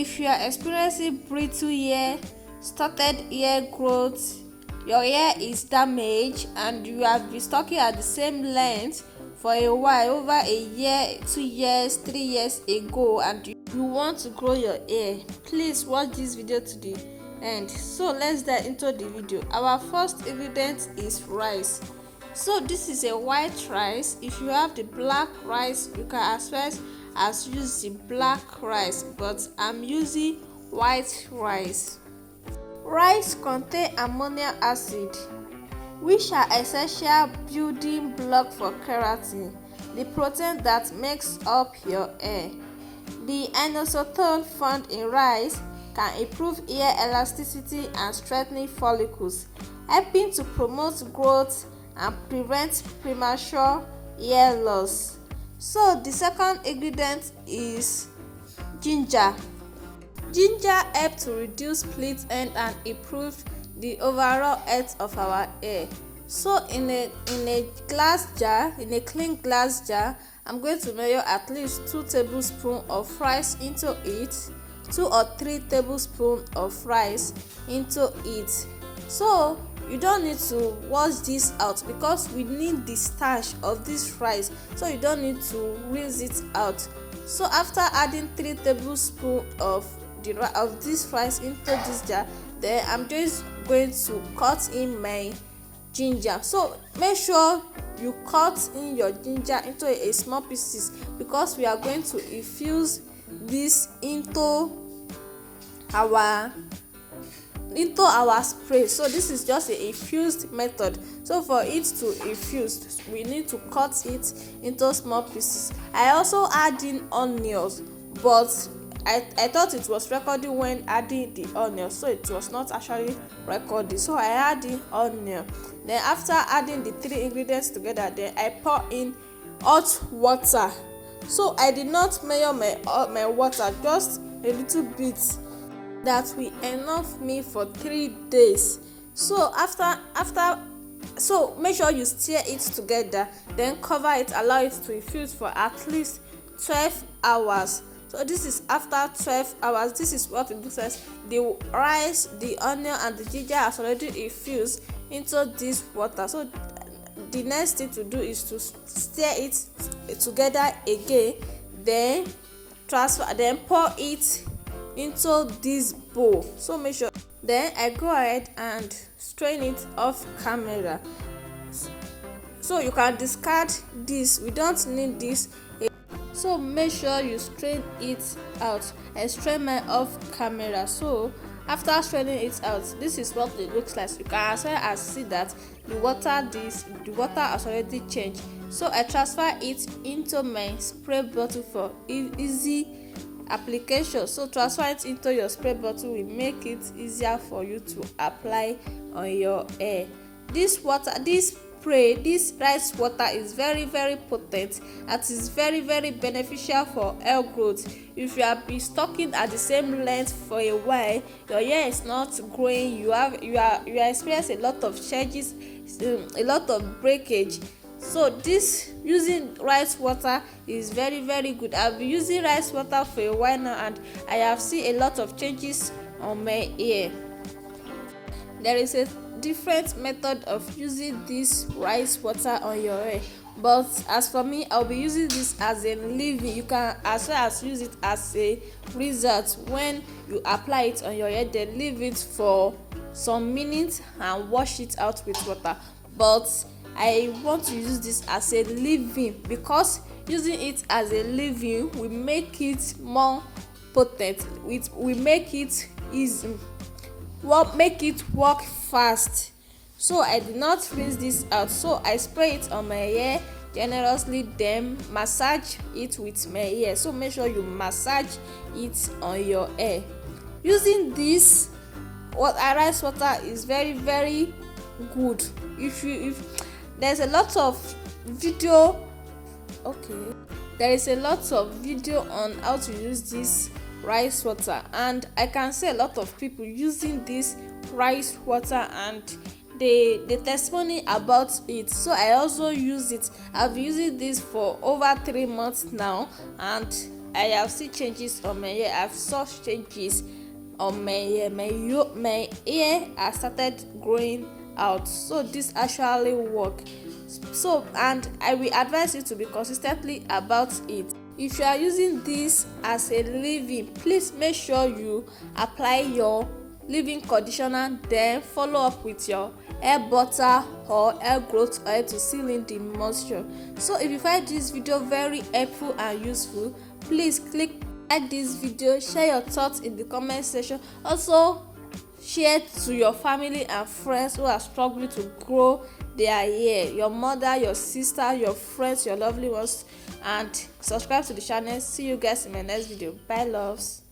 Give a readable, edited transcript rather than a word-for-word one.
if you are experiencing brittle hair, started hair growth, your hair is damaged and you have been stocking at the same length for a while, over a year, 2 years, 3 years ago, and you want to grow your hair, please watch this video to the end. So let's dive into the video. Our first ingredient is rice. So this is a white rice. If you have the black rice, you can as well as use the black rice, but I'm using white rice. Rice contain amino acid, which are essential building block for keratin, the protein that makes up your hair. The inositol found in rice can improve hair elasticity and strengthen follicles, helping to promote growth and prevent premature hair loss. So the second ingredient is ginger. Ginger helps to reduce split end and improve the overall health of our hair. So in a glass jar, in a clean glass jar, I'm going to measure at least 2 tablespoons of rice into it, 2 or 3 tablespoons of rice into it. So you don't need to wash this out because we need the starch of this rice, so you don't need to rinse it out. So after adding 3 tablespoons of this rice into this jar, then I'm just going to cut in my ginger. So make sure you cut in your ginger into a small pieces because we are going to infuse this into our spray. So this is just a infused method. So for it to infuse, we need to cut it into small pieces. I also add in onions, but I thought it was recording when adding the onion, so it was not actually recording. So I add in onion. Then after adding the 3 ingredients together, then I pour in hot water. So I did not measure my water, just a little bit. That will enough me for 3 days. So so make sure you stir it together, then cover it, allow it to infuse for at least 12 hours. So this is after 12 hours. This is what it looks like. The rice, the onion and the ginger has already infused into this water. So the next thing to do is to stir it together again, then pour it into this bowl. So make sure, then I go ahead and strain it off camera. So you can discard this, we don't need this. So make sure you strain it out. I strain mine off camera. So after straining it out, this is what it looks like. You can as well as see that the water has already changed. So I transfer it into my spray bottle for easy application. So transfer it into your spray bottle will make it easier for you to apply on your hair. This rice water is very potent and is very beneficial for hair growth. If you have been stocking at the same length for a while, your hair is not growing, you are experiencing a lot of changes, a lot of breakage. So this using rice water is very good. I've been using rice water for a while now and I have seen a lot of changes on my hair. There is a different method of using this rice water on your hair, but as for me, I'll be using this as a leave-in. You can as well as use it as a result. When you apply it on your hair, then leave it for some minutes and wash it out with water. But I want to use this as a leave-in because using it as a leave-in will make it more potent. It will make it easy, make it work fast. So I did not rinse this out, so I spray it on my hair generously, then massage it with my hair. So make sure you massage it on your hair. Using this rice water is very good. If there's a lot of video, there is a lot of video on how to use this rice water, and I can see a lot of people using this rice water and the testimony about it. So I also use it. I've been using this for over 3 months now, and I have seen changes on my hair. I've saw changes on my hair. My hair has started growing out, so this actually work. So, and I will advise you to be consistently about it. If you are using this as a leave-in, please make sure you apply your leave-in conditioner, then follow up with your hair butter or hair growth oil to seal in the moisture. So if you find this video very helpful and useful, please click like this video, share your thoughts in the comment section. Also share to your family and friends who are struggling to grow their hair, your mother, your sister, your friends, your lovely ones, and subscribe to the channel. See you guys in my next video. Bye loves.